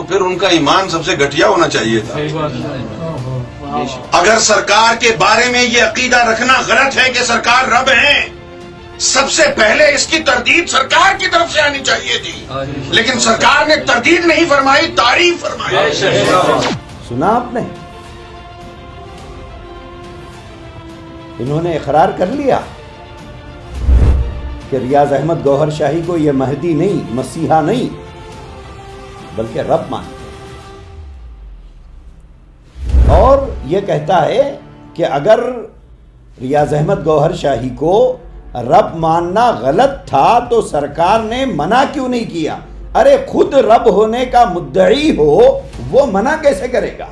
تو پھر ان کا ایمان سب سے گھٹیا ہونا چاہیے تھا۔ اگر سرکار کے بارے میں یہ عقیدہ رکھنا غلط ہے کہ سرکار رب ہیں، سب سے پہلے اس کی تردید سرکار کی طرف سے آنی چاہیے تھی، لیکن سرکار نے تردید نہیں فرمائی، تعریف فرمائی۔ سنا آپ نے؟ انہوں نے اقرار کر لیا کہ ریاض احمد گوہر شاہی کو یہ مہدی نہیں، مسیحا نہیں، بلکہ رب مانتے ہیں۔ اور یہ کہتا ہے کہ اگر ریاض احمد گوہر شاہی کو رب ماننا غلط تھا تو سرکار نے منع کیوں نہیں کیا؟ ارے خود رب ہونے کا مدعی ہو، وہ منع کیسے کرے گا؟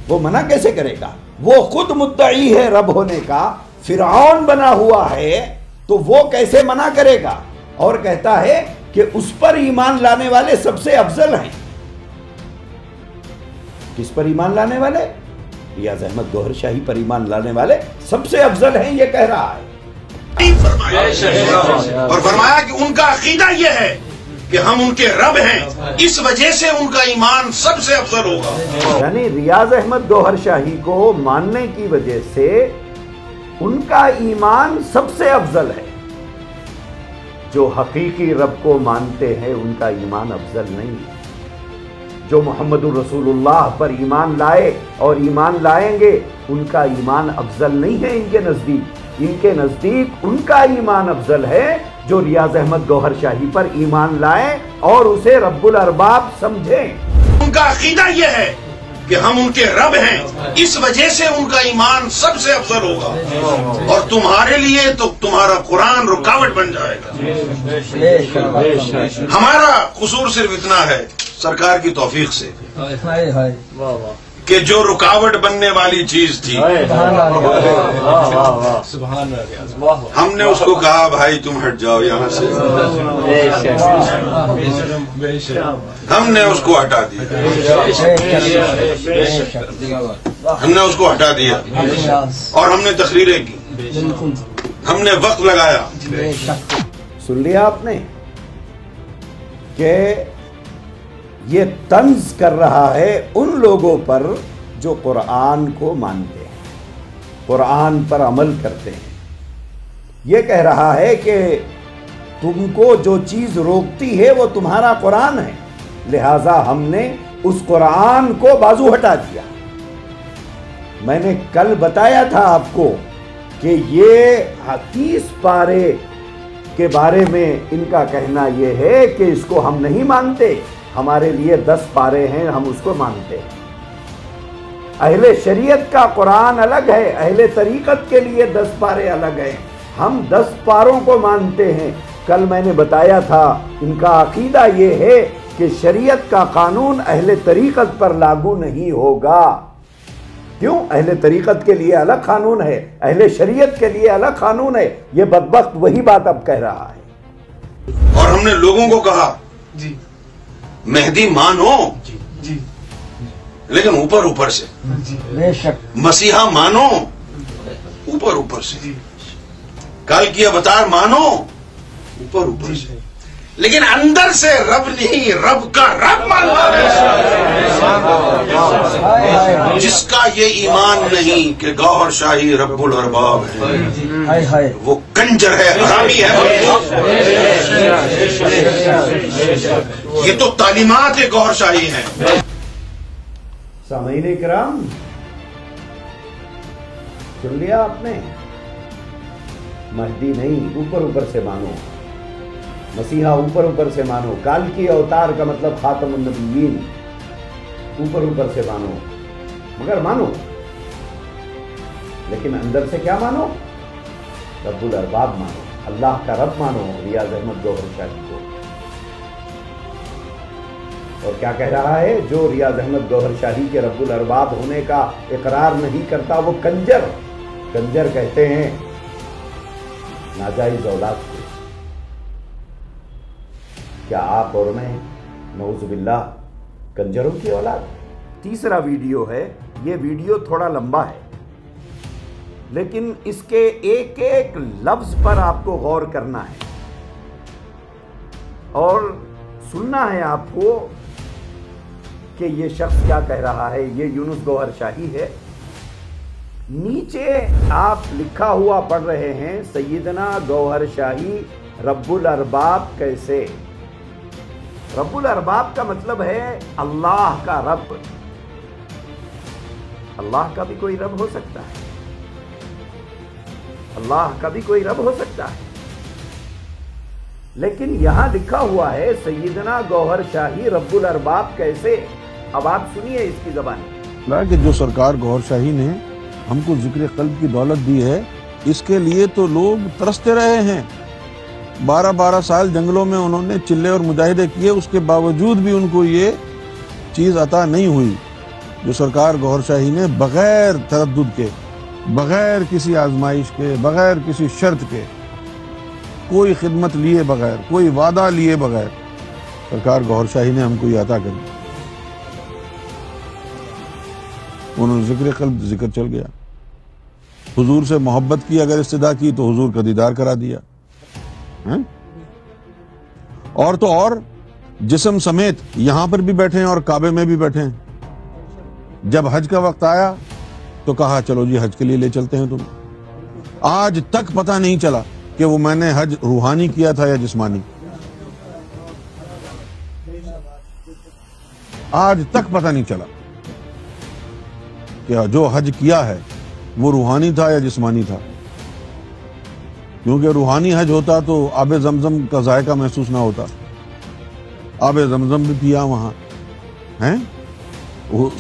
وہ منع کیسے کرے گا؟ وہ خود مدعی ہے رب ہونے کا، فرعون بنا ہوا ہے، تو وہ کیسے منع کرے گا؟ اور کہتا ہے کہ اس پر ایمان لانے والے سب سے افضل ہیں۔ کس پر ایمان لانے والے؟ ریاض احمد گوہر شاہی پر ایمان لانے والے سب سے افضل ہیں، یہ کہہ رہا ہے۔ اور فرمایا کہ ان کا عقیدہ یہ ہے کہ ہم ان کے رب ہیں، اس وجہ سے ان کا ایمان سب سے افضل ہوگا۔ یعنی ریاض احمد گوہر شاہی کو ماننے کی وجہ سے ان کا ایمان سب سے افضل ہے۔ جو حقیقی رب کو مانتے ہیں ان کا ایمان افضل نہیں ہے۔ جو محمد الرسول اللہ پر ایمان لائے اور ایمان لائیں گے ان کا ایمان افضل نہیں ہے ان کے نزدیک۔ ان کے نزدیک ان کا ایمان افضل ہے جو ریاض احمد گوہر شاہی پر ایمان لائیں اور اسے رب الارباب سمجھیں۔ ان کا عقیدہ یہ ہے کہ ہم ان کے رب ہیں، اس وجہ سے ان کا ایمان سب سے افضل ہوگا، اور تمہارے لیے تو تمہارا قرآن رکاوٹ بن جائے گا۔ ہمارا قصور صرف اتنا ہے سرکار کی توفیق سے کہ جو رکاوٹ بننے والی چیز تھی ہم نے اس کو کہا بھائی تم ہٹ جاؤ یہاں سے، ہم نے اس کو ہٹا دیا، ہم نے اس کو ہٹا دیا اور ہم نے تقریریں کی، ہم نے وقت لگایا۔ سن لیا آپ نے کہ یہ طنز کر رہا ہے ان لوگوں پر جو قرآن کو مانتے ہیں، قرآن پر عمل کرتے ہیں۔ یہ کہہ رہا ہے کہ تم کو جو چیز روکتی ہے وہ تمہارا قرآن ہے، لہٰذا ہم نے اس قرآن کو بازو ہٹا دیا۔ میں نے کل بتایا تھا آپ کو کہ یہ 30 پارے کے بارے میں ان کا کہنا یہ ہے کہ اس کو ہم نہیں مانتے، ہمارے لیے 10 پارے ہیں، ہم اس کو مانتے ہیں۔ اہل شریعت کا قرآن الگ ہے، اہل طریقت کے لیے 10 پارے الگ ہیں، ہم 10 پاروں کو مانتے ہیں۔ کل میں نے بتایا تھا ان کا عقیدہ یہ ہے کہ شریعت کا قانون اہل طریقت پر لاگو نہیں ہوگا۔ کیوں؟ اہل طریقت کے لیے الگ قانون ہے، اہل شریعت کے لیے الگ قانون ہے۔ یہ بدبخت وہی بات اب کہہ رہا ہے۔ اور ہم نے لوگوں کو کہا مہدی مانو، لیکن اوپر اوپر سے، مسیحا مانو اوپر اوپر سے، کل کی اوتار مانو اوپر اوپر سے، لیکن اندر سے رب نہیں، رب کا رب ماننا۔ جس کا یہ ایمان نہیں کہ گوہر شاہی رب الارباب ہے وہ کنجر ہے، حرامی ہے۔ یہ تو تعلیمات گوہر شاہی ہیں۔ سامعین کرام، سن لیا آپ نے؟ مہدی نہیں، اوپر اوپر سے مانو، مسیحا اوپر اوپر سے مانو، کال کی اوتار کا مطلب خاتم النبیین، اوپر اوپر سے مانو، مگر مانو، لیکن اندر سے کیا مانو؟ رب الارباب مانو، اللہ کا رب مانو، ریاض احمد گوہر شاہی کو۔ اور کیا کہہ رہا ہے؟ جو ریاض احمد گوہر شاہی کے رب الارباب ہونے کا اقرار نہیں کرتا وہ کنجر، کنجر کہتے ہیں ناجائز اولاد کو۔ کیا آپ اور میں نعوذ باللہ کنجروں کی اولاد؟ تیسرا ویڈیو ہے، یہ ویڈیو تھوڑا لمبا ہے لیکن اس کے ایک ایک لفظ پر آپ کو غور کرنا ہے اور سننا ہے آپ کو کہ یہ شخص کیا کہہ رہا ہے. یہ یونس گوہر شاہی ہے. نیچے آپ لکھا ہوا پڑھ رہے ہیں سیدنا گوہر شاہی رب الارباب کیسے. رب الارباب کا مطلب ہے اللہ کا رب. اللہ کا بھی کوئی رب ہو سکتا ہے. اللہ کا بھی کوئی رب ہو سکتا ہے. لیکن یہاں لکھا ہوا ہے سیدنا گوہر شاہی رب الارباب کیسے. اب آپ سنیے اس کی زبان. کہ جو سرکار گوہر شاہی نے ہم کو ذکر قلب کی دولت دی ہے، اس کے لیے تو لوگ ترستے رہے ہیں. 12 سال جنگلوں میں انہوں نے چلے اور مجاہدے کیے، اس کے باوجود بھی ان کو یہ چیز عطا نہیں ہوئی جو سرکار گوہر شاہی نے بغیر تردد کے، بغیر کسی آزمائش کے، بغیر کسی شرط کے، کوئی خدمت لیے بغیر، کوئی وعدہ لیے بغیر سرکار گوہر شاہی نے ہم کو یہ عطا کر دی. انہوں نے ذکر قلب ذکر چل گیا. حضور سے محبت کی اگر استدا کی تو حضور کا دیدار کرا دیا. اور تو اور جسم سمیت یہاں پر بھی بیٹھے ہیں اور کعبے میں بھی بیٹھے ہیں. جب حج کا وقت آیا تو کہا چلو جی حج کے لیے لے چلتے ہیں تم. آج تک پتہ نہیں چلا کہ وہ میں نے حج روحانی کیا تھا یا جسمانی. آج تک پتہ نہیں چلا کہ جو حج کیا ہے وہ روحانی تھا یا جسمانی تھا. کیونکہ روحانی حج ہوتا تو آب زمزم کا ذائقہ محسوس نہ ہوتا. آب زمزم بھی پیا وہاں ہیں.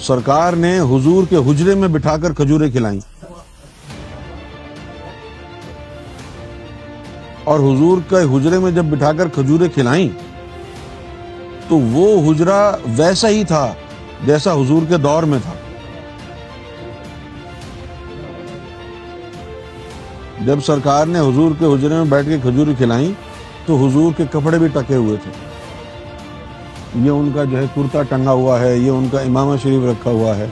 سرکار نے حضور کے حجرے میں بٹھا کر کھجوریں کھلائیں، اور حضور کے حجرے میں جب بٹھا کر کھجوریں کھلائیں تو وہ حجرہ ویسا ہی تھا جیسا حضور کے دور میں تھا. جب سرکار نے حضور کے حجرے میں بیٹھ کے کھجوریں کھلائیں تو حضور کے کپڑے بھی ٹکے ہوئے تھے. یہ ان کا جو ہے کرتا ٹنگا ہوا ہے، یہ ان کا امامہ شریف رکھا ہوا ہے،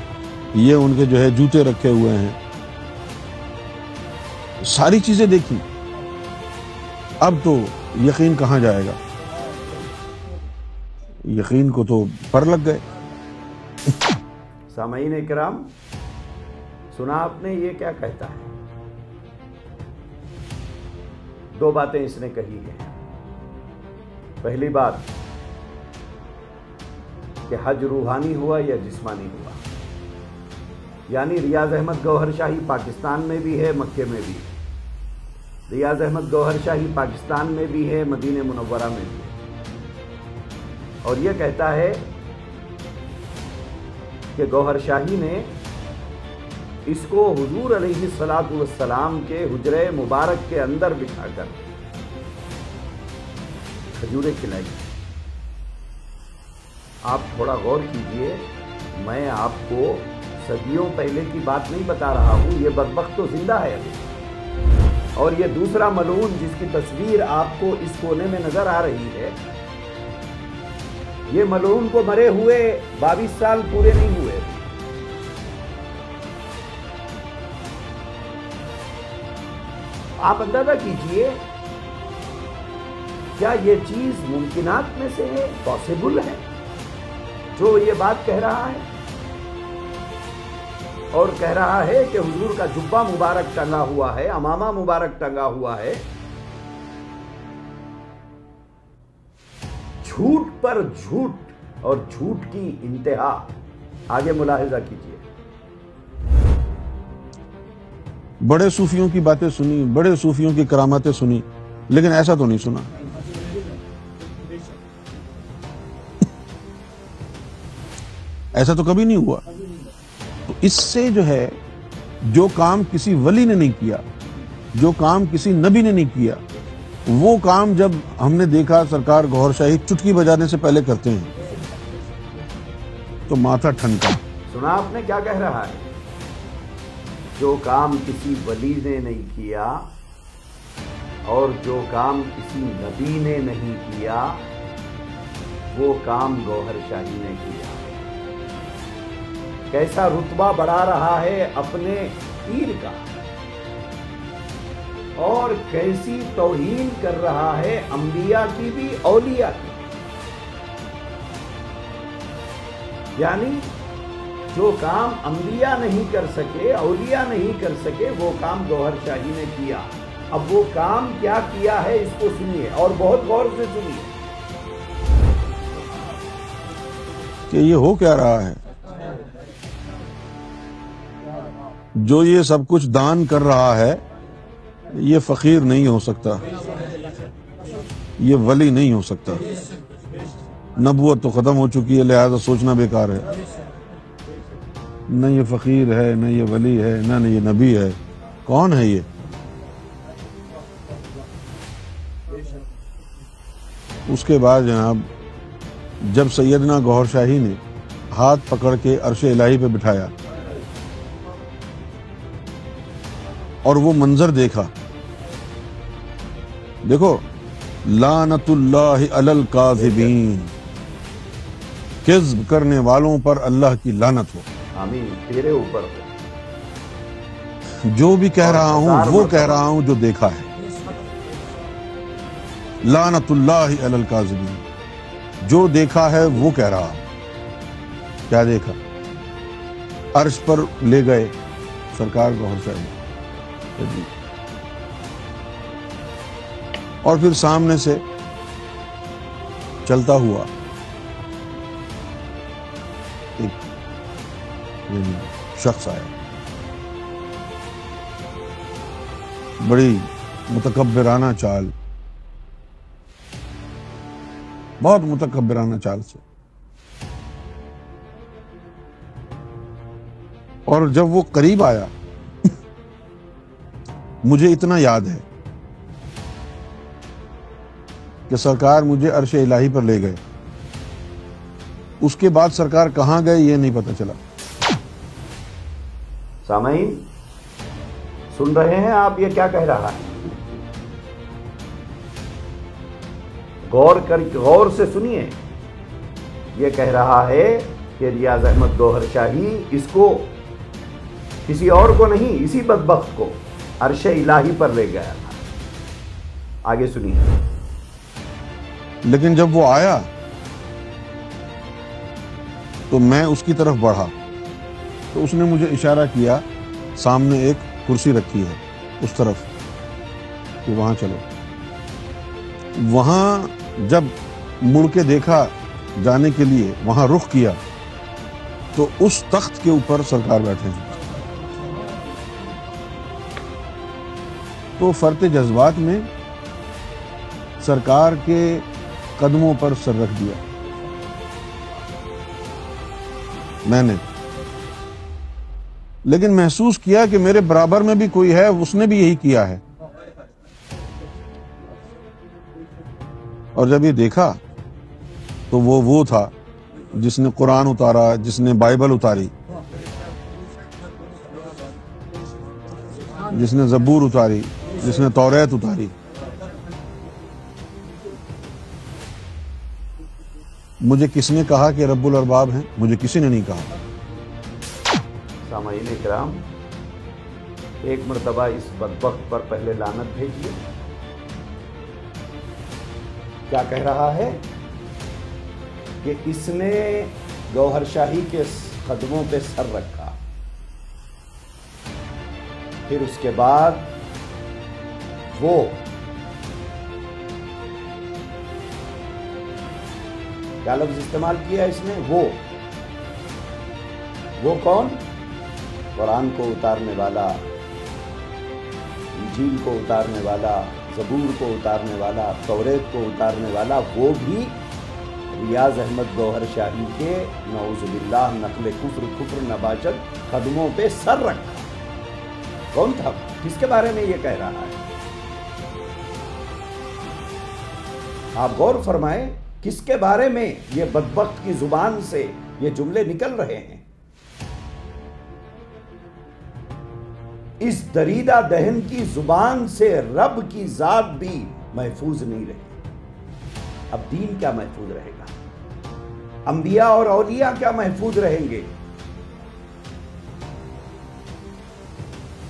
یہ ان کے جو ہے جوتے رکھے ہوئے ہیں. ساری چیزیں دیکھی. اب تو یقین کہاں جائے گا؟ یقین کو تو پر لگ گئے. سامعین کرام، سنا آپ نے یہ کیا کہتا ہے؟ دو باتیں اس نے کہی ہیں. پہلی بات کہ حج روحانی ہوا یا جسمانی ہوا. یعنی ریاض احمد گوہر شاہی پاکستان میں بھی ہے، مکے میں بھی ہے. ریاض احمد گوہر شاہی پاکستان میں بھی ہے، مدینہ منورہ میں بھی ہے. اور یہ کہتا ہے کہ گوہر شاہی نے اس کو حضور علیہ الصلوۃ والسلام کے حجرے مبارک کے اندر بٹھا کر کھجوریں کھلائی. آپ تھوڑا غور کیجئے، میں آپ کو صدیوں پہلے کی بات نہیں بتا رہا ہوں. یہ بدبخت تو زندہ ہے ابھی. اور یہ دوسرا ملعون جس کی تصویر آپ کو اس کونے میں نظر آ رہی ہے، یہ ملعون کو مرے ہوئے 22 سال پورے نہیں ہوئے. آپ اندازہ کیجئے، کیا یہ چیز ممکنات میں سے ہے، پاسبل ہے جو یہ بات کہہ رہا ہے؟ اور کہہ رہا ہے کہ حضور کا جبہ مبارک ٹنگا ہوا ہے، امامہ مبارک ٹنگا ہوا ہے. جھوٹ پر جھوٹ اور جھوٹ کی انتہا. آگے ملاحظہ کیجئے. بڑے صوفیوں کی باتیں سنی، بڑے صوفیوں کی کراماتیں سنی، لیکن ایسا تو نہیں سنا. ایسا تو کبھی نہیں ہوا. تو اس سے جو ہے، جو کام کسی ولی نے نہیں کیا، جو کام کسی نبی نے نہیں کیا، وہ کام جب ہم نے دیکھا سرکار گوہر شاہی چٹکی بجانے سے پہلے کرتے ہیں تو ماتھا ٹھنکا. سنا آپ نے کیا کہہ رہا ہے؟ جو کام کسی ولی نے نہیں کیا اور جو کام کسی نبی نے نہیں کیا، وہ کام گوہر شاہی نے کیا. کیسا رتبہ بڑھا رہا ہے اپنے پیر کا، اور کیسی توہین کر رہا ہے انبیاء کی بھی، اولیاء کی. یعنی جو کام انبیاء نہیں کر سکے، اولیاء نہیں کر سکے، وہ کام گوہر شاہی نے کیا۔ اب وہ کام کیا کیا ہے اس کو سنیے اور بہت غور سے سنیے کہ یہ ہو کیا رہا ہے۔ جو یہ سب کچھ دان کر رہا ہے یہ فقیر نہیں ہو سکتا، یہ ولی نہیں ہو سکتا۔ نبوت تو ختم ہو چکی ہے، لہذا سوچنا بیکار ہے۔ نہ یہ فقیر ہے، نہ یہ ولی ہے، نہ یہ نبی ہے۔ کون ہے یہ؟ اس کے بعد جناب جب سیدنا گوہر شاہی نے ہاتھ پکڑ کے عرش الہی پہ بٹھایا اور وہ منظر دیکھا، دیکھو لعنت اللہ علی الکاذبین، کذب کرنے والوں پر اللہ کی لعنت ہو۔ آمین، تیرے اوپر ہو۔ جو بھی کہہ رہا ہوں وہ کہہ رہا ہوں جو دیکھا ہے۔ لعنت اللہ علی الکاذبین، جو دیکھا ہے وہ کہہ رہا ہوں۔ کیا دیکھا؟ عرش پر لے گئے سرکار گوہر شاہی اور پھر سامنے سے چلتا ہوا ایک شخص آیا، بڑی متکبرانہ چال، بہت متکبرانہ چال سے، اور جب وہ قریب آیا مجھے اتنا یاد ہے کہ سرکار مجھے عرش الہی پر لے گئے، اس کے بعد سرکار کہاں گئے یہ نہیں پتہ چلا۔ سامعین سن رہے ہیں آپ یہ کیا کہہ رہا ہے؟ غور سے سنیے، یہ کہہ رہا ہے کہ ریاض احمد گوہر شاہی اس کو، کسی اور کو نہیں، اسی بدبخت کو عرش الہی پر لے گیا تھا۔ آگے سنیے۔ لیکن جب وہ آیا تو میں اس کی طرف بڑھا تو اس نے مجھے اشارہ کیا، سامنے ایک کرسی رکھی ہے اس طرف، کہ وہاں چلو۔ وہاں جب مڑ کے دیکھا جانے کے لیے، وہاں رخ کیا تو اس تخت کے اوپر سرکار بیٹھے ہیں۔ تو فرط جذبات میں سرکار کے قدموں پر سر رکھ دیا میں نے، لیکن محسوس کیا کہ میرے برابر میں بھی کوئی ہے، اس نے بھی یہی کیا ہے۔ اور جب یہ دیکھا تو وہ تھا جس نے قرآن اتارا، جس نے بائبل اتاری، جس نے زبور اتاری، جس نے توریت اتاری۔ مجھے کس نے کہا کہ رب الارباب ہیں؟ مجھے کسی نے نہیں کہا۔ سامعین اکرام، ایک مرتبہ اس بدبخت پر پہلے لعنت بھیجیے۔ کیا کہہ رہا ہے کہ اس نے گوہر شاہی کے قدموں پہ سر رکھا، پھر اس کے بعد وہ کیا لفظ استعمال کیا اس نے؟ وہ کون؟ قرآن کو اتارنے والا، انجیل کو اتارنے والا، زبور کو اتارنے والا، توریت کو اتارنے والا، وہ بھی ریاض احمد گوہر شاہی کے نعوذ باللہ نقل کفر نباشد قدموں پہ سر رکھا۔ کون تھا؟ کس کے بارے میں یہ کہہ رہا ہے؟ آپ غور فرمائیں، کس کے بارے میں یہ بدبخت کی زبان سے یہ جملے نکل رہے ہیں؟ اس دریدہ دہن کی زبان سے رب کی ذات بھی محفوظ نہیں رہی۔ اب دین کیا محفوظ رہے گا؟ انبیاء اور اولیاء کیا محفوظ رہیں گے؟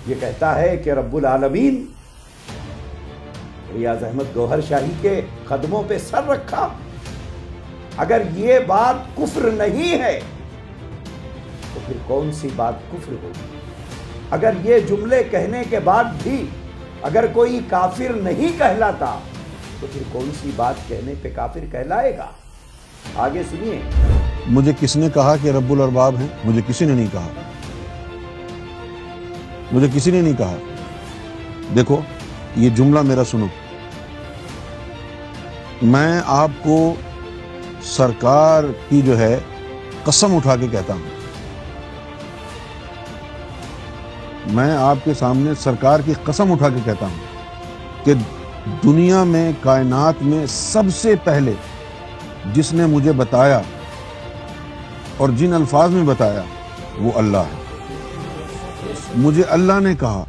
یہ کہتا ہے کہ رب العالمین ریاض احمد گوہر شاہی کے قدموں پہ سر رکھا۔ اگر یہ بات کفر نہیں ہے تو پھر کون سی بات کفر ہوگی؟ اگر یہ جملے کہنے کے بعد بھی اگر کوئی کافر نہیں کہلاتا تو پھر کون سی بات کہنے پہ کافر کہلائے گا؟ آگے سنیے۔ مجھے کس نے کہا کہ رب الارباب ہیں؟ مجھے کسی نے نہیں کہا، مجھے کسی نے نہیں کہا۔ دیکھو یہ جملہ میرا سنو، میں آپ کو سرکار کی جو ہے قسم اٹھا کے کہتا ہوں، میں آپ کے سامنے سرکار کی قسم اٹھا کے کہتا ہوں کہ دنیا میں کائنات میں سب سے پہلے جس نے مجھے بتایا اور جن الفاظ میں بتایا وہ اللہ ہے۔ مجھے اللہ نے کہا،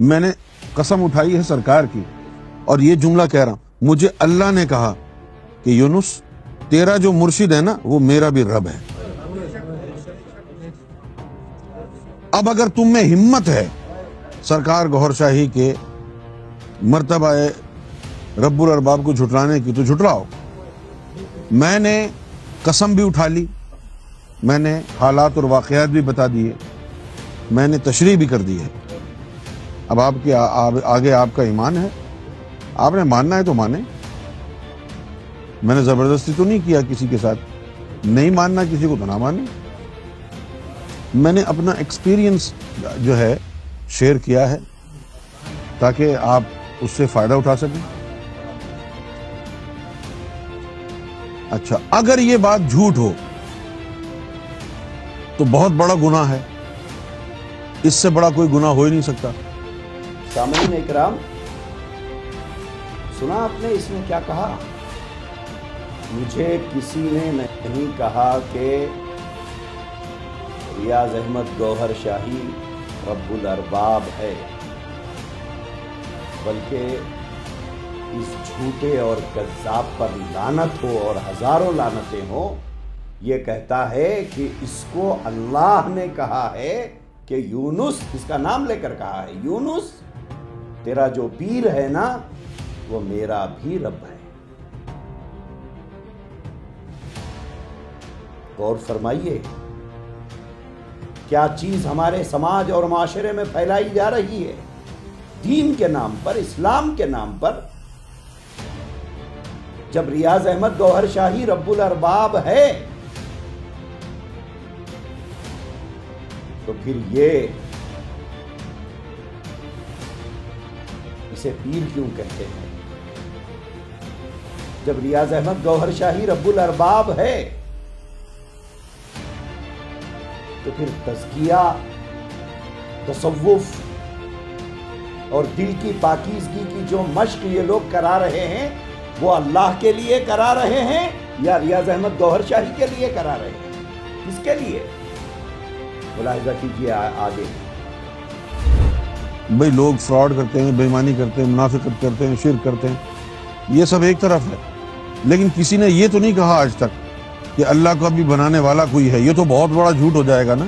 میں نے قسم اٹھائی ہے سرکار کی اور یہ جملہ کہہ رہا ہوں، مجھے اللہ نے کہا کہ یونس تیرا جو مرشد ہے نا وہ میرا بھی رب ہے۔ اب اگر تم میں ہمت ہے سرکار گوہر شاہی کے مرتبہ رب الارباب کو جھٹلانے کی تو جھٹلاؤ۔ میں نے قسم بھی اٹھا لی، میں نے حالات اور واقعات بھی بتا دیے، میں نے تشریح بھی کر دی ہے۔ اب آپ کے آگے آپ کا ایمان ہے، آپ نے ماننا ہے تو مانے، میں نے زبردستی تو نہیں کیا کسی کے ساتھ، نہیں ماننا کسی کو تو نہ مانے۔ میں نے اپنا ایکسپیرینس جو ہے شیئر کیا ہے تاکہ آپ اس سے فائدہ اٹھا سکیں۔ اچھا، اگر یہ بات جھوٹ ہو تو بہت بڑا گناہ ہے، اس سے بڑا کوئی گناہ ہو ہی نہیں سکتا۔ سامعین اکرام، سنا آپ نے اس نے کیا کہا؟ مجھے کسی نے نہیں کہا کہ ریاض احمد گوہر شاہی رب الارباب ہے، بلکہ اس جھوٹے اور کذاب پر لعنت ہو اور ہزاروں لعنتیں ہوں۔ یہ کہتا ہے کہ اس کو اللہ نے کہا ہے کہ یونس، اس کا نام لے کر کہا ہے، یونس تیرا جو پیر ہے نا وہ میرا بھی رب ہے۔ غور فرمائیے کیا چیز ہمارے سماج اور معاشرے میں پھیلائی جا رہی ہے، دین کے نام پر، اسلام کے نام پر۔ جب ریاض احمد گوہر شاہی رب الارباب ہے تو پھر یہ اسے پیر کیوں کہتے ہیں؟ جب ریاض احمد گوہر شاہی رب الارباب ہے تو پھر تزکیہ، تصوف اور دل کی پاکیزگی کی جو مشق یہ لوگ کرا رہے ہیں وہ اللہ کے لیے کرا رہے ہیں یا ریاض احمد گوہر شاہی کے لیے کرا رہے ہیں؟ کس کے لیے؟ ملاحظہ کیجیے آگے۔ بھئی لوگ فراڈ کرتے ہیں، بے ایمانی کرتے ہیں، منافقت کرتے ہیں، شرک کرتے ہیں، یہ سب ایک طرف ہے، لیکن کسی نے یہ تو نہیں کہا آج تک کہ اللہ کو بھی بنانے والا کوئی ہے۔ یہ تو بہت بڑا جھوٹ ہو جائے گا نا۔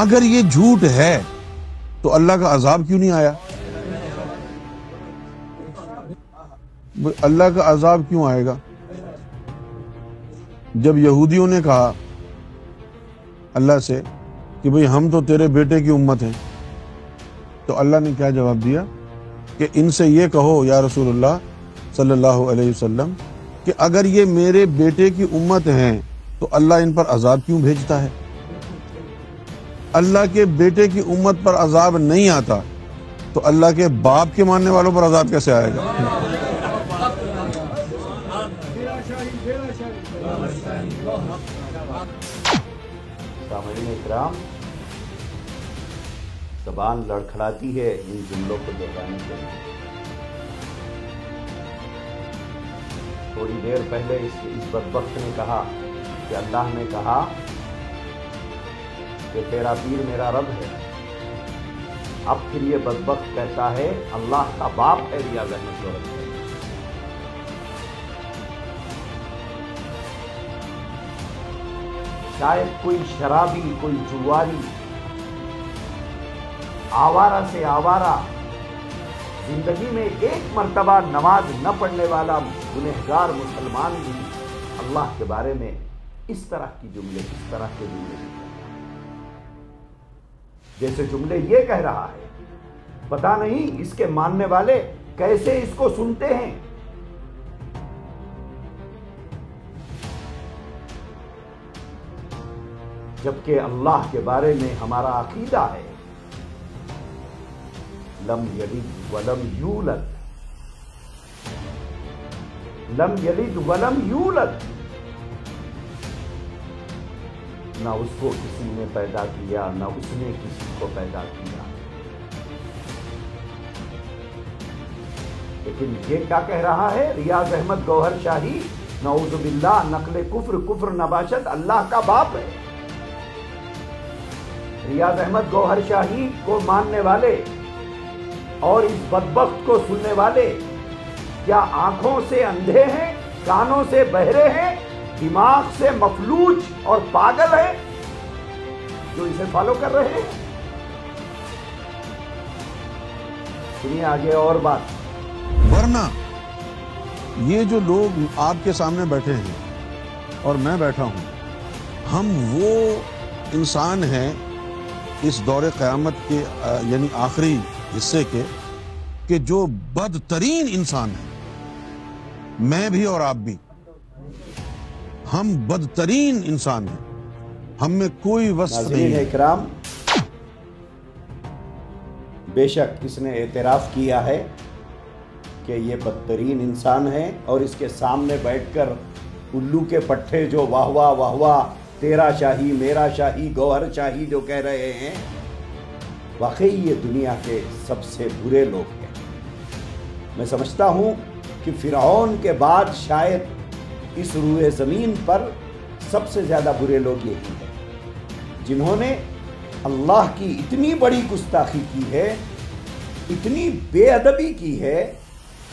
اگر یہ جھوٹ ہے تو اللہ کا عذاب کیوں نہیں آیا؟ اللہ کا عذاب کیوں آئے گا؟ جب یہودیوں نے کہا اللہ سے کہ بھئی ہم تو تیرے بیٹے کی امت ہیں، تو اللہ نے کیا جواب دیا کہ ان سے یہ کہو یا رسول اللہ صلی اللہ علیہ وسلم کہ اگر یہ میرے بیٹے کی امت ہیں تو اللہ ان پر عذاب کیوں بھیجتا ہے؟ اللہ کے بیٹے کی امت پر عذاب نہیں آتا تو اللہ کے باپ کے ماننے والوں پر عذاب کیسے آئے گا؟ سامعین اکرام، زبان لڑکھڑاتی ہے ان جملوں کو دہرانے کے لیے۔ تھوڑی دیر پہلے اس بدبخت نے کہا کہ اللہ نے کہا کہ تیرا پیر میرا رب ہے۔ اب پھر یہ بدبخت کہتا ہے اللہ کا باپ ہے ریاض احمد گوہر شاہی۔ شاید کوئی شرابی، کوئی جواری، آوارہ سے آوارہ، زندگی میں ایک مرتبہ نماز نہ پڑھنے والا گنہگار مسلمان بھی اللہ کے بارے میں اس طرح کے جملے جیسے جملے یہ کہہ رہا ہے، پتہ نہیں اس کے ماننے والے کیسے اس کو سنتے ہیں۔ جبکہ اللہ کے بارے میں ہمارا عقیدہ ہے لم یلد ولم یولد، لم یلد ولم یولد، نہ اس کو کسی نے پیدا کیا نہ اس نے کسی کو پیدا کیا۔ لیکن یہ کیا کہہ رہا ہے ریاض احمد گوہر شاہی؟ نعوذ باللہ، نقل کفر نباشت اللہ کا باپ ہے۔ ریاض احمد گوہر شاہی کو ماننے والے اور اس بدبخت کو سننے والے کیا آنکھوں سے اندھے ہیں، کانوں سے بہرے ہیں، دماغ سے مفلوج اور پاگل ہیں جو اسے فالو کر رہے ہیں؟ سنیے آگے اور بات۔ ورنہ یہ جو لوگ آپ کے سامنے بیٹھے ہیں اور میں بیٹھا ہوں، ہم وہ انسان ہیں اس دور قیامت کے یعنی آخری حصے کے کہ جو بدترین انسان ہیں، میں بھی اور آپ بھی، ہم بدترین انسان ہیں، ہم میں کوئی وصف نہیں ناظرین ہے۔ اکرام، بے شک اس نے اعتراف کیا ہے کہ یہ بدترین انسان ہے، اور اس کے سامنے بیٹھ کر الو کے پٹھے جو واہ واہ واہ واہ تیرا شاہی میرا شاہی گوہر شاہی جو کہہ رہے ہیں، واقعی یہ دنیا کے سب سے برے لوگ ہیں۔ میں سمجھتا ہوں کہ فرعون کے بعد شاید اس روئے زمین پر سب سے زیادہ برے لوگ یہی ہیں جنہوں نے اللہ کی اتنی بڑی گستاخی کی ہے، اتنی بے ادبی کی ہے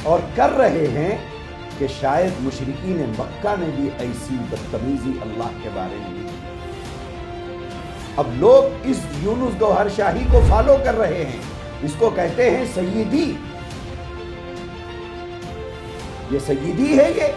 اور کر رہے ہیں کہ شاید مشرکین مکہ نے بھی ایسی بدتمیزی اللہ کے بارے میں کی۔ اب لوگ اس یونس گوہر شاہی کو فالو کر رہے ہیں، اس کو کہتے ہیں سیدی۔ یہ سیدی ہے،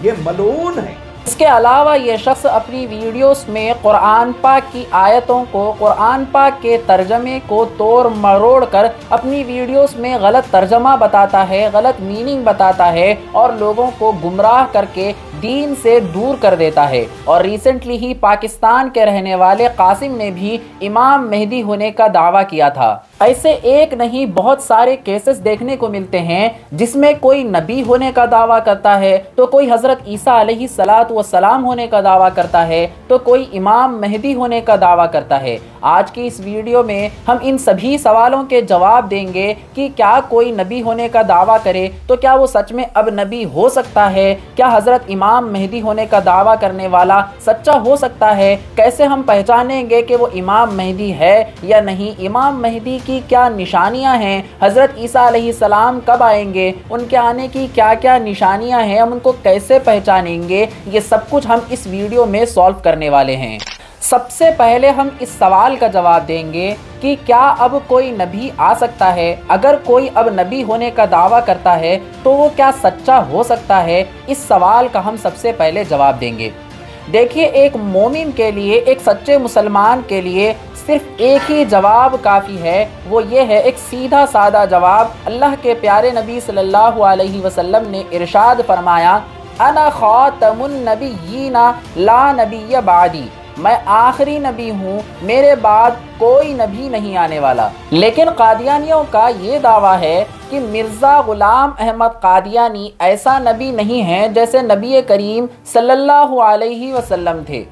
یہ ملعون ہے۔ اس کے علاوہ یہ شخص اپنی ویڈیوز میں قرآن پاک کی آیتوں کو، قرآن پاک کے ترجمے کو توڑ مروڑ کر اپنی ویڈیوز میں غلط ترجمہ بتاتا ہے، غلط میننگ بتاتا ہے اور لوگوں کو گمراہ کر کے دین سے دور کر دیتا ہے۔ اور ریسنٹلی ہی پاکستان کے رہنے والے قاسم نے بھی امام مہدی ہونے کا دعویٰ کیا تھا۔ ایسے ایک نہیں بہت سارے کیسز دیکھنے کو ملتے ہیں جس میں کوئی نبی ہونے کا دعویٰ کرتا ہے تو کوئی حضرت عیسیٰ علیہ السلام ہونے کا دعویٰ کرتا ہے تو کوئی امام مہدی ہونے کا دعویٰ کرتا ہے۔ آج کی اس ویڈیو میں ہم ان سبھی سوالوں کے جواب دیں گے کہ کیا کوئی نبی ہونے کا دعویٰ کرے تو کیا وہ سچ میں اب نبی ہو سکتا ہے؟ کیا حضرت امام مہدی ہونے کا دعویٰ کرنے والا سچا ہو سکتا ہے؟ کیسے ہم پہچانیں گے کہ وہ امام مہدی ہے یا نہیں؟ امام مہدی کی کیا نشانیاں ہیں؟ حضرت عیسیٰ علیہ السلام کب آئیں گے؟ ان کے آنے کی کیا کیا نشانیاں ہیں؟ ہم ان کو کیسے پہچانیں گے؟ یہ سب کچھ ہم اس ویڈیو میں سولو کرنے والے ہیں۔ سب سے پہلے ہم اس سوال کا جواب دیں گے کہ کیا اب کوئی نبی آ سکتا ہے؟ اگر کوئی اب نبی ہونے کا دعویٰ کرتا ہے تو وہ کیا سچا ہو سکتا ہے؟ اس سوال کا ہم سب سے پہلے جواب دیں گے۔ دیکھیے، ایک مومن کے لیے، ایک سچے مسلمان کے لیے صرف ایک ہی جواب کافی ہے، وہ یہ ہے ایک سیدھا سادہ جواب۔ اللہ کے پیارے نبی صلی اللہ علیہ وسلم نے ارشاد فرمایا، انا خاتم النبیین لا نبی بعدی، میں آخری نبی ہوں، میرے بعد کوئی نبی نہیں آنے والا۔ لیکن قادیانیوں کا یہ دعویٰ ہے کہ مرزا غلام احمد قادیانی ایسا نبی نہیں ہے جیسے نبی کریم صلی اللہ علیہ وسلم تھے،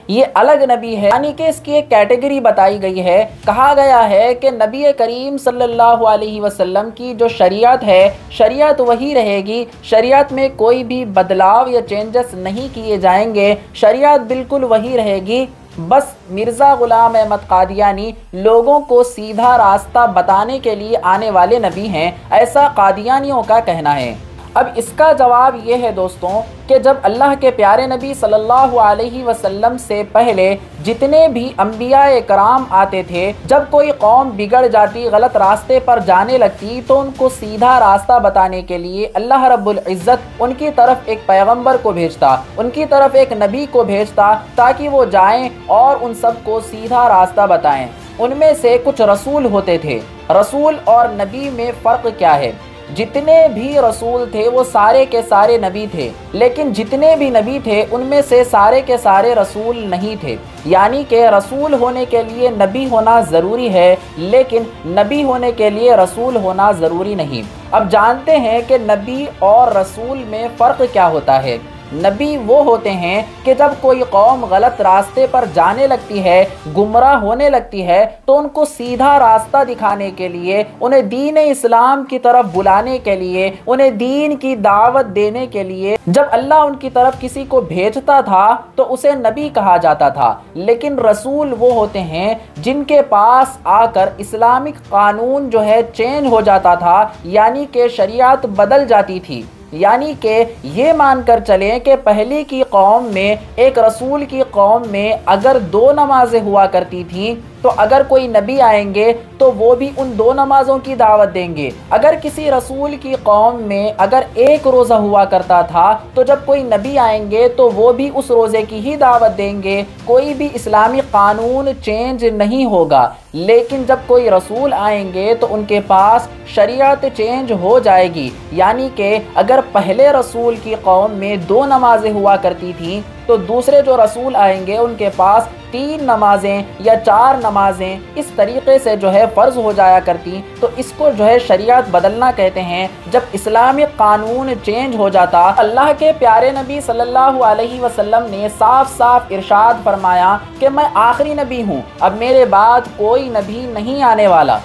یہ الگ نبی ہے، یعنی کہ اس کی ایک کیٹیگری بتائی گئی ہے۔ کہا گیا ہے کہ نبی کریم صلی اللہ علیہ وسلم کی جو شریعت ہے، شریعت وہی رہے گی، شریعت میں کوئی بھی بدلاؤ یا چینجز نہیں کیے جائیں گے، شریعت بالکل وہی رہے گی۔ بس مرزا غلام احمد قادیانی لوگوں کو سیدھا راستہ بتانے کے لیے آنے والے نبی ہیں، ایسا قادیانیوں کا کہنا ہے۔ اب اس کا جواب یہ ہے دوستوں کہ جب اللہ کے پیارے نبی صلی اللہ علیہ وسلم سے پہلے جتنے بھی انبیاء کرام آتے تھے، جب کوئی قوم بگڑ جاتی، غلط راستے پر جانے لگتی، تو ان کو سیدھا راستہ بتانے کے لیے اللہ رب العزت ان کی طرف ایک پیغمبر کو بھیجتا، ان کی طرف ایک نبی کو بھیجتا، تاکہ وہ جائیں اور ان سب کو سیدھا راستہ بتائیں۔ ان میں سے کچھ رسول ہوتے تھے۔ رسول اور نبی میں فرق کیا ہے؟ جتنے بھی رسول تھے وہ سارے کے سارے نبی تھے، لیکن جتنے بھی نبی تھے ان میں سے سارے کے سارے رسول نہیں تھے۔ یعنی کہ رسول ہونے کے لیے نبی ہونا ضروری ہے، لیکن نبی ہونے کے لیے رسول ہونا ضروری نہیں۔ اب جانتے ہیں کہ نبی اور رسول میں فرق کیا ہوتا ہے۔ نبی وہ ہوتے ہیں کہ جب کوئی قوم غلط راستے پر جانے لگتی ہے، گمراہ ہونے لگتی ہے، تو ان کو سیدھا راستہ دکھانے کے لیے، انہیں دین اسلام کی طرف بلانے کے لیے، انہیں دین کی دعوت دینے کے لیے جب اللہ ان کی طرف کسی کو بھیجتا تھا تو اسے نبی کہا جاتا تھا۔ لیکن رسول وہ ہوتے ہیں جن کے پاس آ کر اسلامک قانون جو ہے چینج ہو جاتا تھا، یعنی کہ شریعت بدل جاتی تھی۔ یعنی کہ یہ مان کر چلیں کہ پہلی کی قوم میں، ایک رسول کی قوم میں اگر 2 نمازیں ہوا کرتی تھیں، تو اگر کوئی نبی آئیں گے تو وہ بھی ان 2 نمازوں کی دعوت دیں گے۔ اگر کسی رسول کی قوم میں اگر 1 روزہ ہوا کرتا تھا، تو جب کوئی نبی آئیں گے تو وہ بھی اس روزے کی ہی دعوت دیں گے، کوئی بھی اسلامی قانون چینج نہیں ہوگا۔ لیکن جب کوئی رسول آئیں گے تو ان کے پاس شریعت چینج ہو جائے گی۔ یعنی کہ اگر پہلے رسول کی قوم میں 2 نمازیں ہوا کرتی تھیں، تو دوسرے جو رسول آئیں گے ان کے پاس 3 نمازیں یا 4 نمازیں اس طریقے سے جو ہے فرض ہو جایا کرتی۔ تو اس کو جو ہے شریعت بدلنا کہتے ہیں۔ جب اسلامی قانون چینج ہو جاتا، اللہ کے پیارے نبی صلی اللہ علیہ وسلم نے صاف صاف ارشاد فرمایا کہ میں آخری نبی ہوں، اب میرے بعد کوئی نبی نہیں آنے والا۔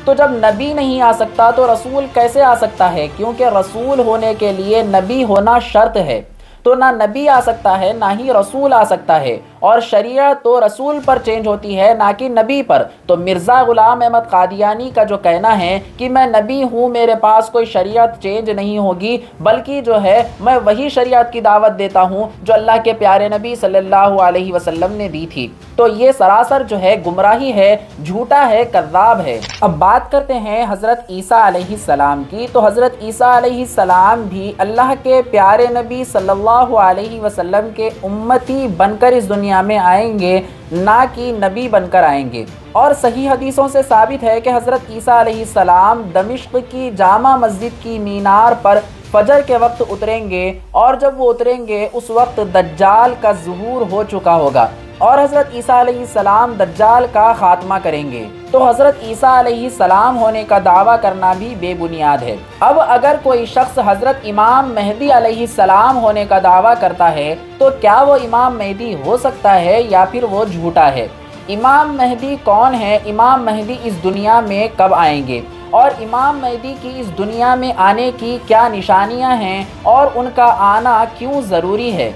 تو جب نبی نہیں آ سکتا تو رسول کیسے آ سکتا ہے؟ کیونکہ رسول ہونے کے لیے نبی ہونا شرط ہے۔ تو نہ نبی آ سکتا ہے نہ ہی رسول آ سکتا ہے، اور شریعت تو رسول پر چینج ہوتی ہے نہ کہ نبی پر۔ تو مرزا غلام احمد قادیانی کا جو کہنا ہے کہ میں نبی ہوں، میرے پاس کوئی شریعت چینج نہیں ہوگی، بلکہ جو ہے میں وہی شریعت کی دعوت دیتا ہوں جو اللہ کے پیارے نبی صلی اللہ علیہ وسلم نے دی تھی، تو یہ سراسر جو ہے گمراہی ہے، جھوٹا ہے، کذاب ہے۔ اب بات کرتے ہیں حضرت عیسیٰ علیہ السلام کی۔ تو حضرت عیسیٰ علیہ السلام بھی اللہ کے پیارے نبی صلی اللہ علیہ وسلم کے امتی بن کر اس دنیا میں آئیں گے، نہ کہ نبی بن کر آئیں گے۔ اور صحیح حدیثوں سے ثابت ہے کہ حضرت عیسیٰ علیہ السلام دمشق کی جامع مسجد کی مینار پر فجر کے وقت اتریں گے، اور جب وہ اتریں گے اس وقت دجال کا ظہور ہو چکا ہوگا، اور حضرت عیسیٰ علیہ السلام دجال کا خاتمہ کریں گے۔ تو حضرت عیسیٰ علیہ السلام ہونے کا دعویٰ کرنا بھی بے بنیاد ہے۔ اب اگر کوئی شخص حضرت امام مہدی علیہ السلام ہونے کا دعویٰ کرتا ہے تو کیا وہ امام مہدی ہو سکتا ہے یا پھر وہ جھوٹا ہے؟ امام مہدی کون ہے؟ امام مہدی اس دنیا میں کب آئیں گے، اور امام مہدی کی اس دنیا میں آنے کی کیا نشانیاں ہیں، اور ان کا آنا کیوں ضروری ہے؟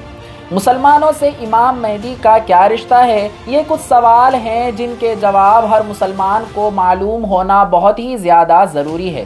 مسلمانوں سے امام مہدی کا کیا رشتہ ہے؟ یہ کچھ سوال ہیں جن کے جواب ہر مسلمان کو معلوم ہونا بہت ہی زیادہ ضروری ہے۔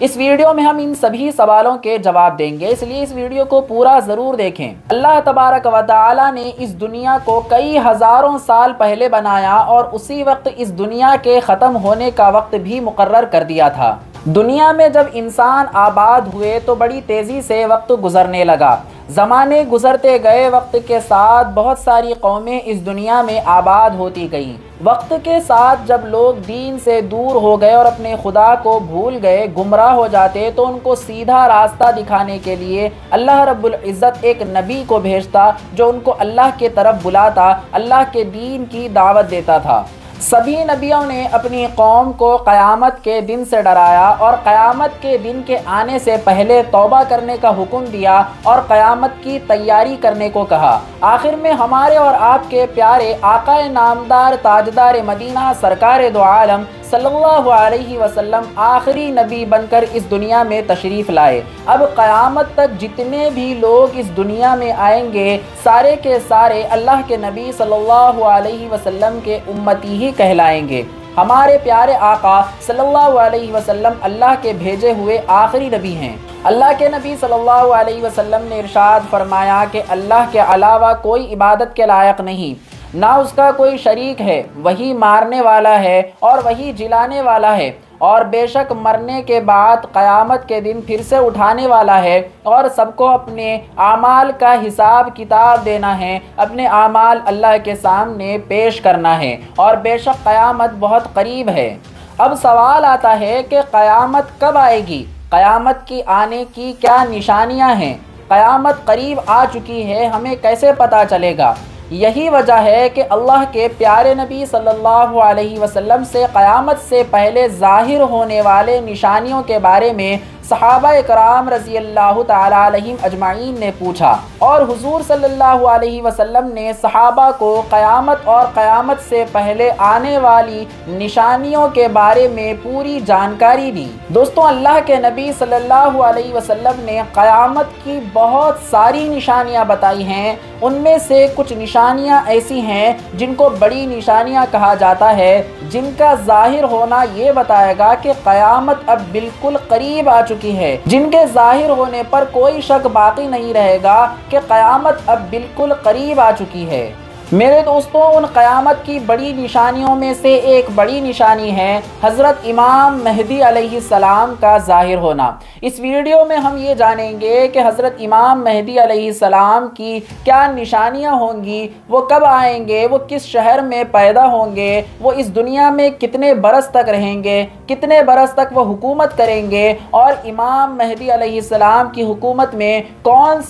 اس ویڈیو میں ہم ان سبھی سوالوں کے جواب دیں گے، اس لیے اس ویڈیو کو پورا ضرور دیکھیں۔ اللہ تبارک و تعالی نے اس دنیا کو کئی ہزاروں سال پہلے بنایا، اور اسی وقت اس دنیا کے ختم ہونے کا وقت بھی مقرر کر دیا تھا۔ دنیا میں جب انسان آباد ہوئے تو بڑی تیزی سے وقت گزرنے لگا۔ زمانے گزرتے گئے، وقت کے ساتھ بہت ساری قومیں اس دنیا میں آباد ہوتی گئیں۔ وقت کے ساتھ جب لوگ دین سے دور ہو گئے اور اپنے خدا کو بھول گئے، گمراہ ہو جاتے، تو ان کو سیدھا راستہ دکھانے کے لیے اللہ رب العزت ایک نبی کو بھیجتا جو ان کو اللہ کی طرف بلاتا، اللہ کے دین کی دعوت دیتا تھا۔ سبھی نبیوں نے اپنی قوم کو قیامت کے دن سے ڈرایا، اور قیامت کے دن کے آنے سے پہلے توبہ کرنے کا حکم دیا اور قیامت کی تیاری کرنے کو کہا۔ آخر میں ہمارے اور آپ کے پیارے آقا نامدار تاجدار مدینہ سرکار دو عالم صلی اللہ علیہ وسلم آخری نبی بن کر اس دنیا میں تشریف لائے۔ اب قیامت تک جتنے بھی لوگ اس دنیا میں آئیں گے، سارے کے سارے اللہ کے نبی صلی اللہ علیہ وسلم کے امتی ہی کہلائیں گے۔ ہمارے پیارے آقا صلی اللہ علیہ وسلم اللہ کے بھیجے ہوئے آخری نبی ہیں۔ اللہ کے نبی صلی اللہ علیہ وسلم نے ارشاد فرمایا کہ اللہ کے علاوہ کوئی عبادت کے لائق نہیں، نہ اس کا کوئی شریک ہے، وہی مارنے والا ہے اور وہی جلانے والا ہے، اور بے شک مرنے کے بعد قیامت کے دن پھر سے اٹھانے والا ہے، اور سب کو اپنے اعمال کا حساب کتاب دینا ہے، اپنے اعمال اللہ کے سامنے پیش کرنا ہے، اور بے شک قیامت بہت قریب ہے۔ اب سوال آتا ہے کہ قیامت کب آئے گی؟ قیامت کی آنے کی کیا نشانیاں ہیں؟ قیامت قریب آ چکی ہے، ہمیں کیسے پتہ چلے گا؟ یہی وجہ ہے کہ اللہ کے پیارے نبی صلی اللہ علیہ وسلم سے قیامت سے پہلے ظاہر ہونے والے نشانیوں کے بارے میں صحابہ اکرام رضی اللہ تعالی علیہم اجمعین نے پوچھا، اور حضور صلی اللہ علیہ وسلم نے صحابہ کو قیامت اور قیامت سے پہلے آنے والی نشانیوں کے بارے میں پوری جانکاری دی۔ دوستوں، اللہ کے نبی صلی اللہ علیہ وسلم نے قیامت کی بہت ساری نشانیاں بتائی ہیں۔ ان میں سے کچھ نشانیاں ایسی ہیں جن کو بڑی نشانیاں کہا جاتا ہے، جن کا ظاہر ہونا یہ بتائے گا کہ قیامت اب بالکل قریب آ چکی ہے، جن کے ظاہر ہونے پر کوئی شک باقی نہیں رہے گا کہ قیامت اب بالکل قریب آ چکی ہے۔ میرے دوستوں، ان قیامت کی بڑی نشانیوں میں سے ایک بڑی نشانی ہے حضرت امام مہدی علیہ السلام کا ظاہر ہونا۔ اس ویڈیو میں ہم یہ جانیں گے کہ حضرت امام مہدی علیہ السلام کی کیا نشانیاں ہوں گی، وہ کب آئیں گے، وہ کس شہر میں پیدا ہوں گے، وہ اس دنیا میں کتنے برس تک رہیں گے، کتنے برس تک وہ حکومت کریں گے، اور امام مہدی علیہ السلام کی حکومت میں کون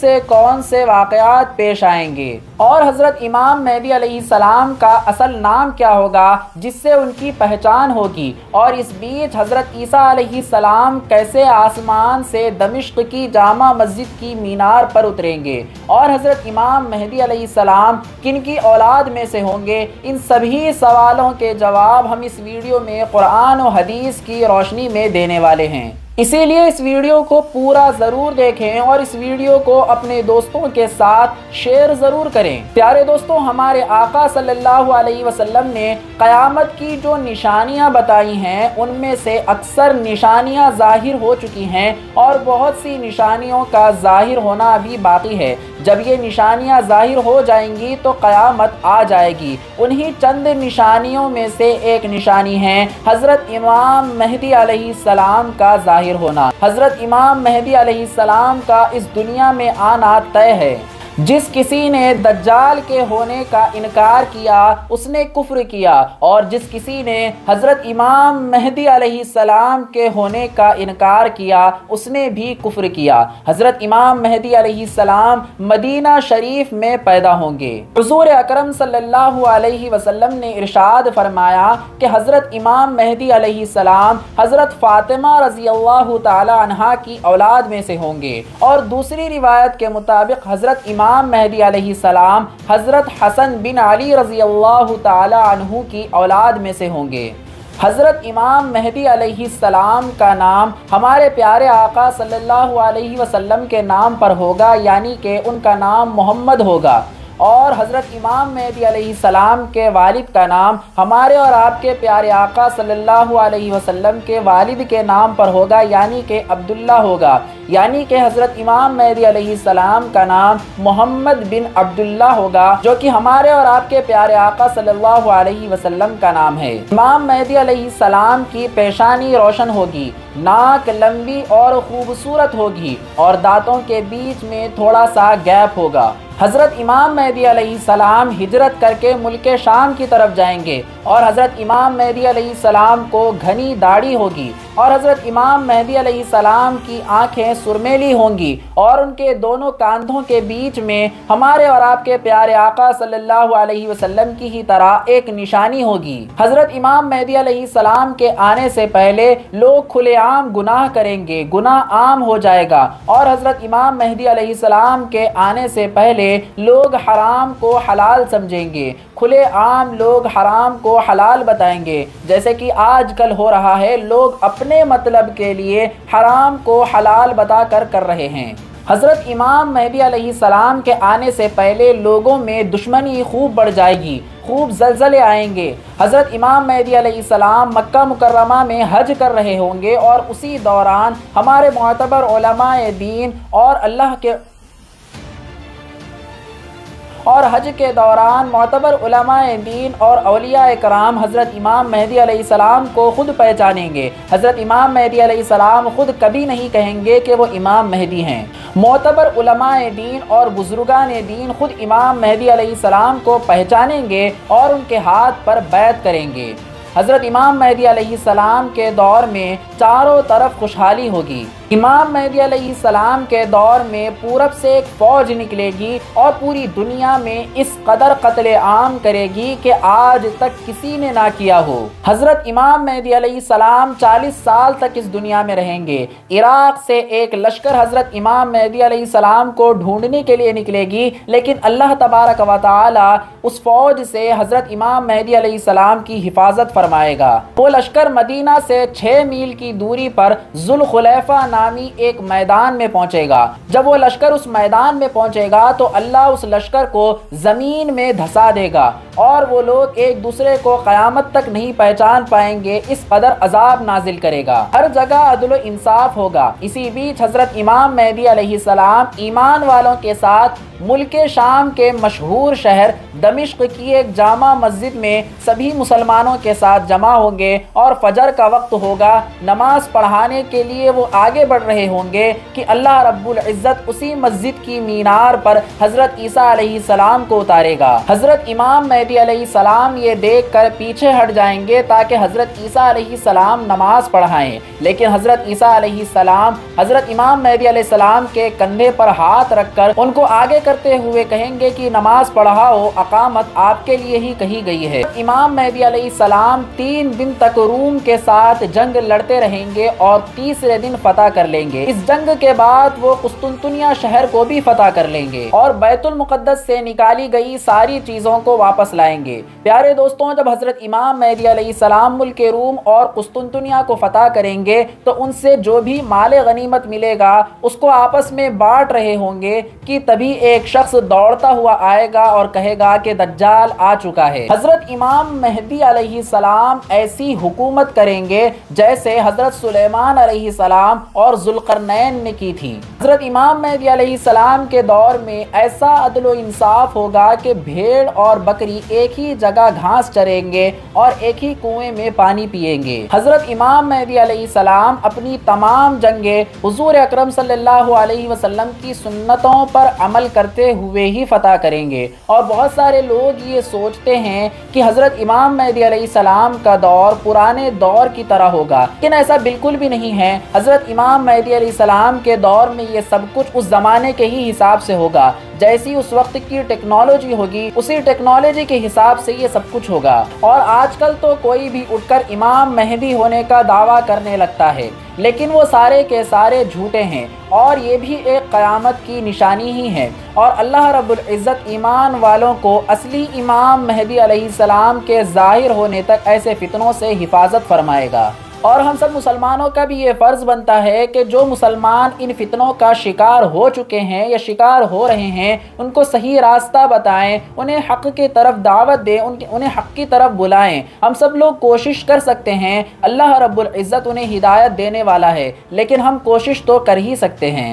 سے واقعات پیش آئیں گے، اور حضرت امام مہدی علیہ السلام کا اصل نام کیا ہوگا جس سے ان کی پہچان ہوگی، اور اس بیچ حضرت عیسیٰ علیہ السلام کیسے آسمان سے دمشق کی جامع مسجد کی مینار پر اتریں گے، اور حضرت امام مہدی علیہ السلام کن کی اولاد میں سے ہوں گے۔ ان سبھی سوالوں کے جواب ہم اس ویڈیو میں قرآن و حدیث کی روشنی میں دینے والے ہیں، اسی لیے اس ویڈیو کو پورا ضرور دیکھیں اور اس ویڈیو کو اپنے دوستوں کے ساتھ شیئر ضرور کریں۔ پیارے دوستوں، ہمارے آقا صلی اللہ علیہ وسلم نے قیامت کی جو نشانیاں بتائی ہیں ان میں سے اکثر نشانیاں ظاہر ہو چکی ہیں، اور بہت سی نشانیوں کا ظاہر ہونا ابھی باقی ہے۔ جب یہ نشانیاں ظاہر ہو جائیں گی تو قیامت آ جائے گی۔ انہی چند نشانیوں میں سے ایک نشانی ہے حضرت امام مہدی علیہ السلام کا ظاہر ہونا۔ حضرت امام مہدی علیہ السلام کا اس دنیا میں آنا طے ہے۔ جس کسی نے دجال کے ہونے کا انکار کیا اس نے کفر کیا، اور جس کسی نے حضرت امام مہدی علیہ السلام کے ہونے کا انکار کیا اس نے بھی کفر کیا۔ حضرت امام مہدی علیہ السلام مدینہ شریف میں پیدا ہوں گے۔ حضور اکرم صلی اللہ علیہ وسلم نے ارشاد فرمایا کہ حضرت امام مہدی علیہ السلام حضرت فاطمہ رضی اللہ تعالی عنہا کی اولاد میں سے ہوں گے، اور دوسری روایت کے مطابق حضرت امام مہدی علیہ السلام حضرت حسن بن علی رضی اللہ تعالی عنہ کی اولاد میں سے ہوں گے۔ حضرت امام مہدی علیہ السلام کا نام ہمارے پیارے آقا صلی اللہ علیہ وسلم کے نام پر ہوگا، یعنی کہ ان کا نام محمد ہوگا، اور حضرت امام مہدی علیہ السلام کے والد کا نام ہمارے اور آپ کے پیارے آقا صلی اللہ علیہ وسلم کے والد کے نام پر ہوگا، یعنی کہ عبداللہ ہوگا، یعنی کہ حضرت امام مہدی علیہ السلام کا نام محمد بن عبداللہ ہوگا، جو کہ ہمارے اور آپ کے پیارے آقا صلی اللہ علیہ وسلم کا نام ہے۔ امام مہدی علیہ السلام کی پیشانی روشن ہوگی، ناک لمبی اور خوبصورت ہوگی، اور دانتوں کے بیچ میں تھوڑا سا گیپ ہوگا۔ حضرت امام مہدی علیہ السلام ہجرت کر کے ملک شام کی طرف جائیں گے، اور حضرت امام مہدی علیہ السلام کو گھنی داڑھی ہوگی، اور حضرت امام مہدی علیہ السلام کی آنکھیں سرمیلی ہوں گی، اور ان کے دونوں کاندھوں کے بیچ میں ہمارے اور آپ کے پیارے آقا صلی اللہ علیہ وسلم کی ہی طرح ایک نشانی ہوگی۔ حضرت امام مہدی علیہ السلام کے آنے سے پہلے لوگ کھلے عام گناہ کریں گے، گناہ عام ہو جائے گا، اور حضرت امام مہدی علیہ السلام کے آنے سے پہلے لوگ حرام کو حلال سمجھیں گے، کھلے عام لوگ حرام کو حلال بتائیں گے، جیسے کہ آج کل ہو رہا ہے۔ لوگ اپنے مطلب کے لیے حرام کو حلال بتا کر رہے ہیں۔ حضرت امام مہدی علیہ السلام کے آنے سے پہلے لوگوں میں دشمنی خوب بڑھ جائے گی، خوب زلزلے آئیں گے۔ حضرت امام مہدی علیہ السلام مکہ مکرمہ میں حج کر رہے ہوں گے اور اسی دوران ہمارے معتبر علماء دین اور حج کے دوران معتبر علماء دین اور اولیاء کرام حضرت امام مہدی علیہ السلام کو خود پہچانیں گے۔ حضرت امام مہدی علیہ السلام خود کبھی نہیں کہیں گے کہ وہ امام مہدی ہیں۔ معتبر علماء دین اور بزرگان دین خود امام مہدی علیہ السلام کو پہچانیں گے اور ان کے ہاتھ پر بیعت کریں گے۔ حضرت امام مہدی علیہ السلام کے دور میں چاروں طرف خوشحالی ہوگی۔ امام مہدی علیہ السلام کے دور میں پورب سے ایک فوج نکلے گی اور پوری دنیا میں اس قدر قتل عام کرے گی کہ آج تک کسی نے نہ کیا ہو۔ حضرت امام مہدی علیہ السلام 40 سال تک اس دنیا میں رہیں گے۔ عراق سے ایک لشکر حضرت امام مہدی علیہ السلام کو ڈھونڈنے کے لیے نکلے گی، لیکن اللہ تبارک و تعالی اس فوج سے حضرت امام مہدی علیہ السلام کی حفاظت فرمائے گا۔ وہ لشکر مدینہ سے 6 میل کی دوری پر ذوالخلیفہ نامی ایک میدان میں پہنچے گا۔ جب وہ لشکر اس میدان میں پہنچے گا تو اللہ اس لشکر کو زمین میں دھسا دے گا اور وہ لوگ ایک دوسرے کو قیامت تک نہیں پہچان پائیں گے، اس قدر عذاب نازل کرے گا۔ ہر جگہ عدل و انصاف ہوگا۔ اسی بیچ حضرت امام مہدی علیہ السلام ایمان والوں کے ساتھ ملک شام کے مشہور شہر دمشق کی ایک جامع مسجد میں سبھی مسلمانوں کے ساتھ جمع ہوں گے اور فجر کا وقت ہوگا۔ نماز پڑھانے کے لیے وہ آگے بڑھ رہے ہوں گے کہ اللہ رب العزت اسی مسجد کی مینار پر حضرت عیسیٰ علیہ السلام کو اتارے گا۔ حضرت امام مہدی علیہ السلام یہ دیکھ کر پیچھے ہٹ جائیں گے تاکہ حضرت عیسیٰ علیہ السلام نماز پڑھائیں، لیکن حضرت عیسیٰ علیہ السلام حضرت امام مہدی علیہ السلام کے کندھے پر ہاتھ رکھ کر ان کو آگے کرتے ہوئے کہیں گے کہ نماز پڑھاؤ، اقامت آپ کے لیے ہی کہی گئی ہے۔ امام مہدی علیہ السلام 3 دن تک روم کے ساتھ جنگ لڑتے رہیں گے اور تیسرے دن فتح کر لیں گے۔ اس جنگ کے بعد وہ قسطنطنیہ شہر کو بھی فتح کر لیں گے اور بیت المقدس سے نکالی گئی ساری چیزوں کو واپس لائیں گے۔ پیارے دوستوں، جب حضرت امام مہدی علیہ السلام ملک روم اور قسطنطنیہ کو فتح کریں گے تو ان سے جو بھی مال غنیمت ملے گا اس کو آپس میں بانٹ رہے ہوں گے کہ تبھی ایک شخص دوڑتا ہوا آئے گا اور کہے گا کہ دجال آ چکا ہے۔ حضرت امام مہدی علیہ السلام ایسی حکومت کریں گے جیسے حضرت سلیمان علیہ السلام اور ذوالقرنین نے کی تھی۔ حضرت امام مہدی علیہ السلام کے دور میں ایسا عدل و انصاف ہوگا کہ بھیڑ اور بکری ایک ہی جگہ گھاس چریں گے اور ایک ہی کنویں میں پانی پیئیں گے۔ حضرت امام مہدی علیہ السلام اپنی تمام جنگیں حضور اکرم صلی اللہ علیہ وسلم کی سنتوں پر عمل کرتے ہوئے ہی فتح کریں گے، اور بہت سارے لوگ یہ سوچتے ہیں کہ حضرت امام مہدی علیہ السلام کا دور پرانے دور کی طرح ہوگا، لیکن ایسا بالکل بھی نہیں ہے۔ حضرت امام مہدی علیہ السلام کے دور میں یہ سب کچھ اس زمانے کے ہی حساب سے ہوگا، جیسی اس وقت کی ٹیکنالوجی ہوگی اسی ٹیکنالوجی کے حساب سے یہ سب کچھ ہوگا۔ اور آج کل تو کوئی بھی اٹھ کر امام مہدی ہونے کا دعویٰ کرنے لگتا ہے، لیکن وہ سارے کے سارے جھوٹے ہیں اور یہ بھی ایک قیامت کی نشانی ہی ہے، اور اللہ رب العزت ایمان والوں کو اصلی امام مہدی علیہ السلام کے ظاہر ہونے تک ایسے فتنوں سے حفاظت فرمائے گا۔ اور ہم سب مسلمانوں کا بھی یہ فرض بنتا ہے کہ جو مسلمان ان فتنوں کا شکار ہو چکے ہیں یا شکار ہو رہے ہیں ان کو صحیح راستہ بتائیں، انہیں حق کی طرف دعوت دیں، انہیں حق کی طرف بلائیں۔ ہم سب لوگ کوشش کر سکتے ہیں، اللہ رب العزت انہیں ہدایت دینے والا ہے، لیکن ہم کوشش تو کر ہی سکتے ہیں۔